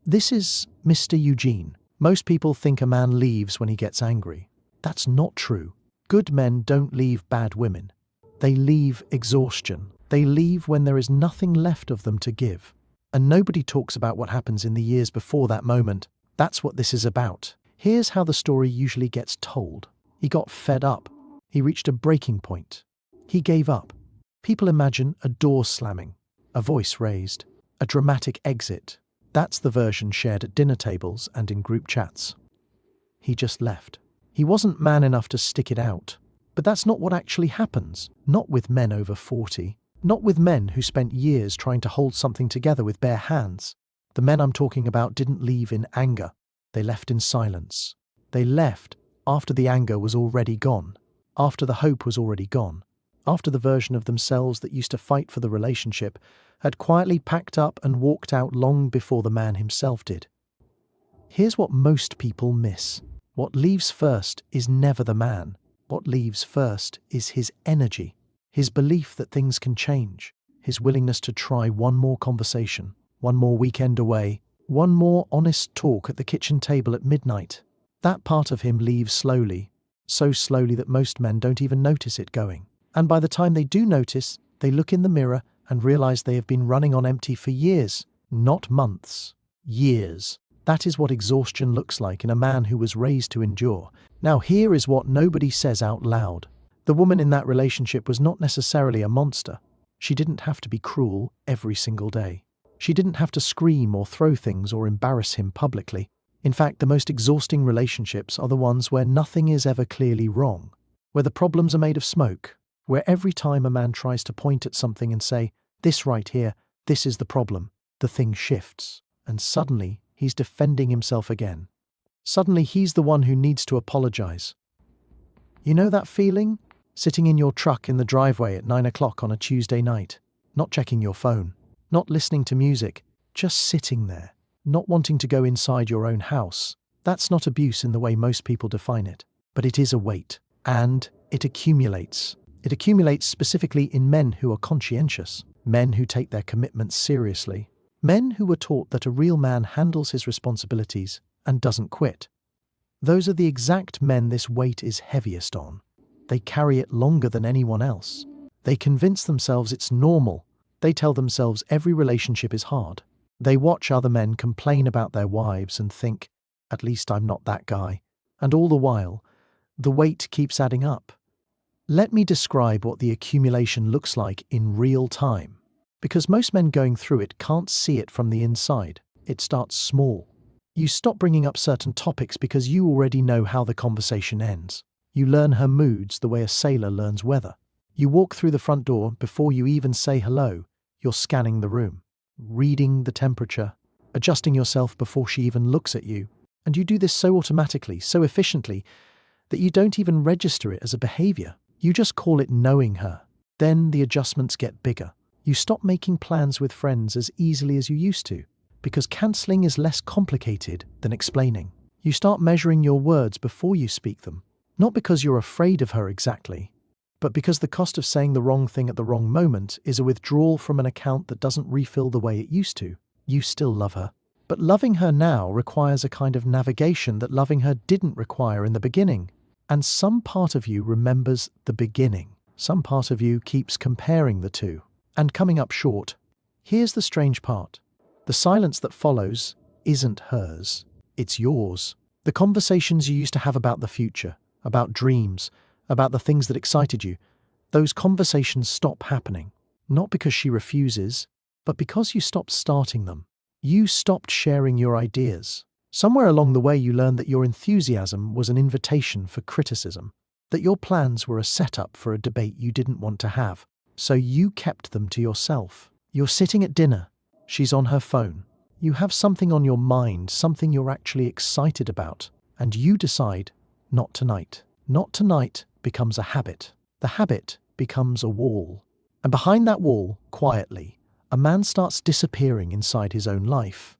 This is Mr. Eugene. Most people think a man leaves when he gets angry. That's not true. Good men don't leave bad women. They leave exhaustion. They leave when there is nothing left of them to give. And nobody talks about what happens in the years before that moment. That's what this is about. Here's how the story usually gets told. He got fed up. He reached a breaking point. He gave up. People imagine a door slamming, a voice raised, a dramatic exit. That's the version shared at dinner tables and in group chats. He just left. He wasn't man enough to stick it out. But that's not what actually happens. Not with men over 40. Not with men who spent years trying to hold something together with bare hands. The men I'm talking about didn't leave in anger. They left in silence. They left after the anger was already gone. After the hope was already gone. After the version of themselves that used to fight for the relationship had quietly packed up and walked out long before the man himself did. Here's what most people miss. What leaves first is never the man. What leaves first is his energy, his belief that things can change, his willingness to try one more conversation, one more weekend away, one more honest talk at the kitchen table at midnight. That part of him leaves slowly, so slowly that most men don't even notice it going. And by the time they do notice, they look in the mirror and realize they have been running on empty for years, not months, years. That is what exhaustion looks like in a man who was raised to endure. Now here is what nobody says out loud. The woman in that relationship was not necessarily a monster. She didn't have to be cruel every single day. She didn't have to scream or throw things or embarrass him publicly. In fact, the most exhausting relationships are the ones where nothing is ever clearly wrong, where the problems are made of smoke, where every time a man tries to point at something and say, "This right here, this is the problem," the thing shifts, and suddenly he's defending himself again. Suddenly he's the one who needs to apologize. You know that feeling? Sitting in your truck in the driveway at 9 o'clock on a Tuesday night, not checking your phone, not listening to music, just sitting there, not wanting to go inside your own house. That's not abuse in the way most people define it, but it is a weight, and it accumulates. It accumulates specifically in men who are conscientious, men who take their commitments seriously, men who were taught that a real man handles his responsibilities and doesn't quit. Those are the exact men this weight is heaviest on. They carry it longer than anyone else. They convince themselves it's normal. They tell themselves every relationship is hard. They watch other men complain about their wives and think, "At least I'm not that guy." And all the while, the weight keeps adding up. Let me describe what the accumulation looks like in real time, because most men going through it can't see it from the inside. It starts small. You stop bringing up certain topics because you already know how the conversation ends. You learn her moods the way a sailor learns weather. You walk through the front door before you even say hello. You're scanning the room, reading the temperature, adjusting yourself before she even looks at you. And you do this so automatically, so efficiently, that you don't even register it as a behavior. You just call it knowing her. Then the adjustments get bigger. You stop making plans with friends as easily as you used to, because cancelling is less complicated than explaining. You start measuring your words before you speak them, not because you're afraid of her exactly, but because the cost of saying the wrong thing at the wrong moment is a withdrawal from an account that doesn't refill the way it used to. You still love her. But loving her now requires a kind of navigation that loving her didn't require in the beginning. And some part of you remembers the beginning. Some part of you keeps comparing the two and coming up short. Here's the strange part. The silence that follows isn't hers. It's yours. The conversations you used to have about the future, about dreams, about the things that excited you, those conversations stop happening. Not because she refuses, but because you stopped starting them. You stopped sharing your ideas. Somewhere along the way you learned that your enthusiasm was an invitation for criticism, that your plans were a setup for a debate you didn't want to have, so you kept them to yourself. You're sitting at dinner. She's on her phone. You have something on your mind, something you're actually excited about, and you decide, not tonight. Not tonight becomes a habit. The habit becomes a wall. And behind that wall, quietly, a man starts disappearing inside his own life.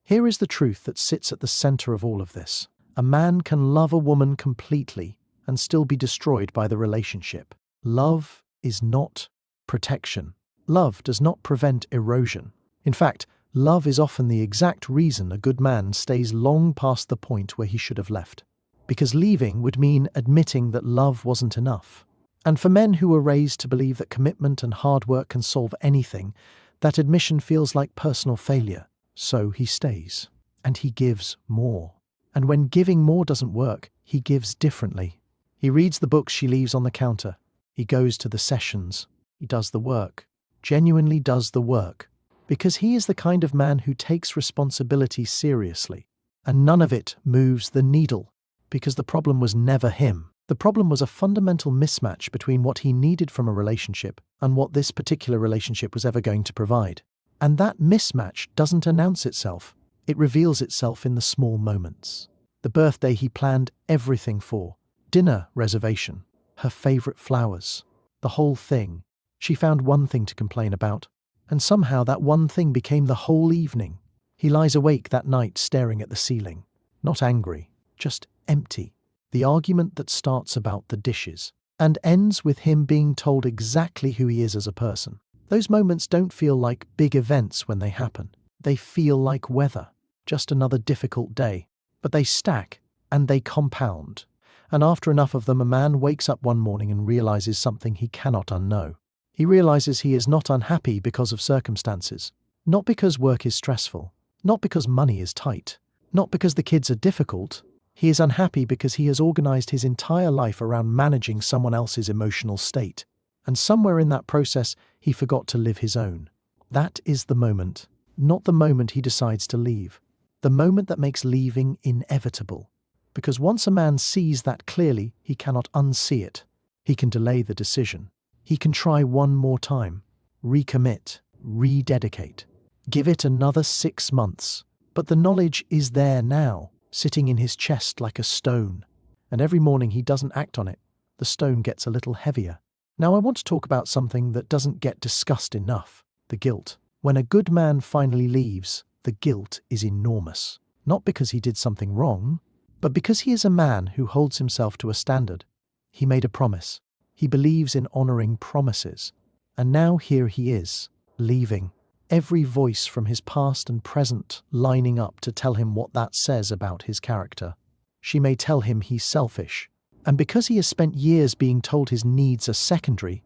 Here is the truth that sits at the center of all of this. A man can love a woman completely and still be destroyed by the relationship. Love is not protection. Love does not prevent erosion. In fact, Love is often the exact reason a good man stays long past the point where he should have left. Because leaving would mean admitting that love wasn't enough. And for men who were raised to believe that commitment and hard work can solve anything, that admission feels like personal failure. So he stays. And he gives more. And when giving more doesn't work, he gives differently. He reads the books she leaves on the counter. He goes to the sessions. He does the work. Genuinely does the work. Because he is the kind of man who takes responsibility seriously. And none of it moves the needle. Because the problem was never him. The problem was a fundamental mismatch between what he needed from a relationship and what this particular relationship was ever going to provide. And that mismatch doesn't announce itself. It reveals itself in the small moments. The birthday he planned everything for. Dinner reservation. Her favorite flowers. The whole thing. She found one thing to complain about. And somehow that one thing became the whole evening. He lies awake that night staring at the ceiling. Not angry, just empty. The argument that starts about the dishes and ends with him being told exactly who he is as a person. Those moments don't feel like big events when they happen. They feel like weather, just another difficult day. But they stack and they compound. And after enough of them, a man wakes up one morning and realizes something he cannot unknow. He realizes he is not unhappy because of circumstances. Not because work is stressful. Not because money is tight. Not because the kids are difficult. He is unhappy because he has organized his entire life around managing someone else's emotional state. And somewhere in that process, he forgot to live his own. That is the moment, not the moment he decides to leave. The moment that makes leaving inevitable. Because once a man sees that clearly, he cannot unsee it. He can delay the decision. He can try one more time, recommit, rededicate, give it another 6 months. But the knowledge is there now, sitting in his chest like a stone. And every morning he doesn't act on it, the stone gets a little heavier. Now I want to talk about something that doesn't get discussed enough, the guilt. When a good man finally leaves, the guilt is enormous. Not because he did something wrong, but because he is a man who holds himself to a standard. He made a promise. He believes in honoring promises. And now here he is, leaving. Every voice from his past and present lining up to tell him what that says about his character. She may tell him he's selfish. And because he has spent years being told his needs are secondary,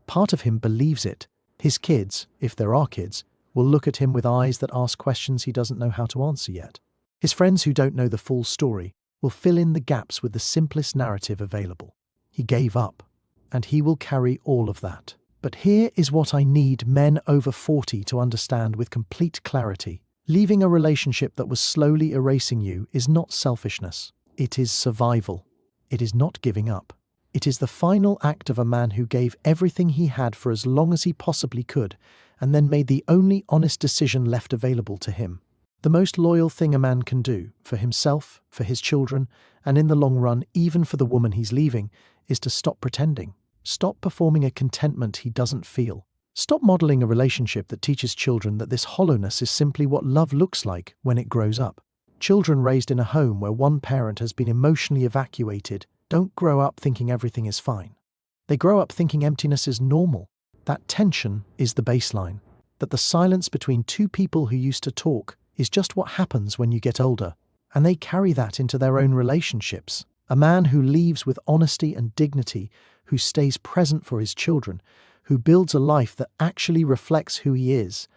part of him believes it. His kids, if there are kids, will look at him with eyes that ask questions he doesn't know how to answer yet. His friends who don't know the full story will fill in the gaps with the simplest narrative available. He gave up. And he will carry all of that. But here is what I need men over 40 to understand with complete clarity. Leaving a relationship that was slowly erasing you is not selfishness. It is survival. It is not giving up. It is the final act of a man who gave everything he had for as long as he possibly could, and then made the only honest decision left available to him. The most loyal thing a man can do, for himself, for his children, and in the long run, even for the woman he's leaving, is to stop pretending. Stop performing a contentment he doesn't feel. Stop modeling a relationship that teaches children that this hollowness is simply what love looks like when it grows up. Children raised in a home where one parent has been emotionally evacuated don't grow up thinking everything is fine. They grow up thinking emptiness is normal. That tension is the baseline. That the silence between two people who used to talk is just what happens when you get older. And they carry that into their own relationships. A man who leaves with honesty and dignity, who stays present for his children, who builds a life that actually reflects who he is,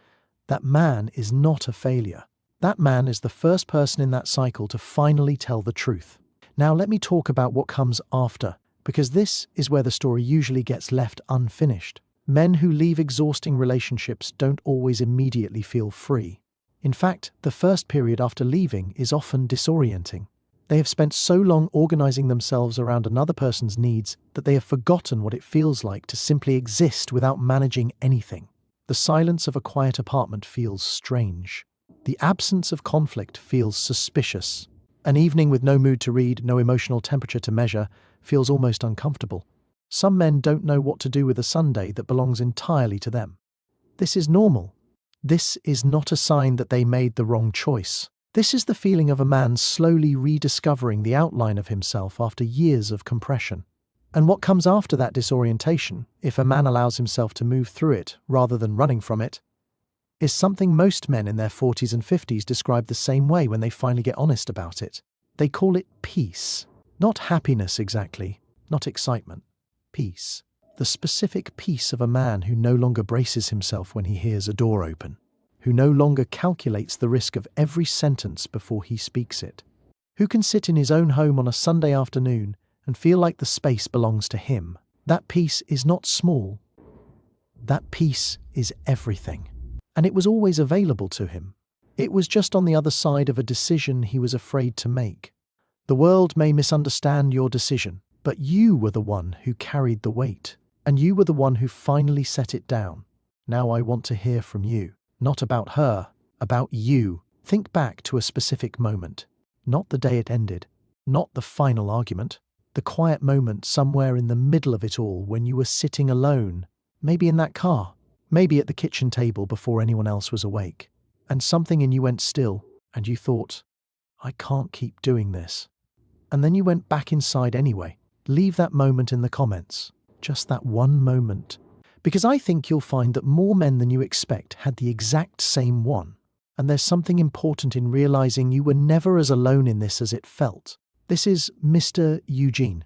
that man is not a failure. That man is the first person in that cycle to finally tell the truth. Now let me talk about what comes after, because this is where the story usually gets left unfinished. Men who leave exhausting relationships don't always immediately feel free. In fact, the first period after leaving is often disorienting. They have spent so long organizing themselves around another person's needs that they have forgotten what it feels like to simply exist without managing anything. The silence of a quiet apartment feels strange. The absence of conflict feels suspicious. An evening with no mood to read, no emotional temperature to measure, feels almost uncomfortable. Some men don't know what to do with a Sunday that belongs entirely to them. This is normal. This is not a sign that they made the wrong choice. This is the feeling of a man slowly rediscovering the outline of himself after years of compression. And what comes after that disorientation, if a man allows himself to move through it rather than running from it, is something most men in their 40s and 50s describe the same way when they finally get honest about it. They call it peace. Not happiness exactly, not excitement. Peace. The specific peace of a man who no longer braces himself when he hears a door open, who no longer calculates the risk of every sentence before he speaks it, who can sit in his own home on a Sunday afternoon and feel like the space belongs to him. That peace is not small. That peace is everything. And it was always available to him. It was just on the other side of a decision he was afraid to make. The world may misunderstand your decision, but you were the one who carried the weight, and you were the one who finally set it down. Now I want to hear from you. Not about her, about you. Think back to a specific moment. Not the day it ended. Not the final argument. The quiet moment somewhere in the middle of it all when you were sitting alone, maybe in that car, maybe at the kitchen table before anyone else was awake, and something in you went still, and you thought, I can't keep doing this. And then you went back inside anyway. Leave that moment in the comments. Just that one moment. Because I think you'll find that more men than you expect had the exact same one. And there's something important in realizing you were never as alone in this as it felt. This is Mr. Eugene.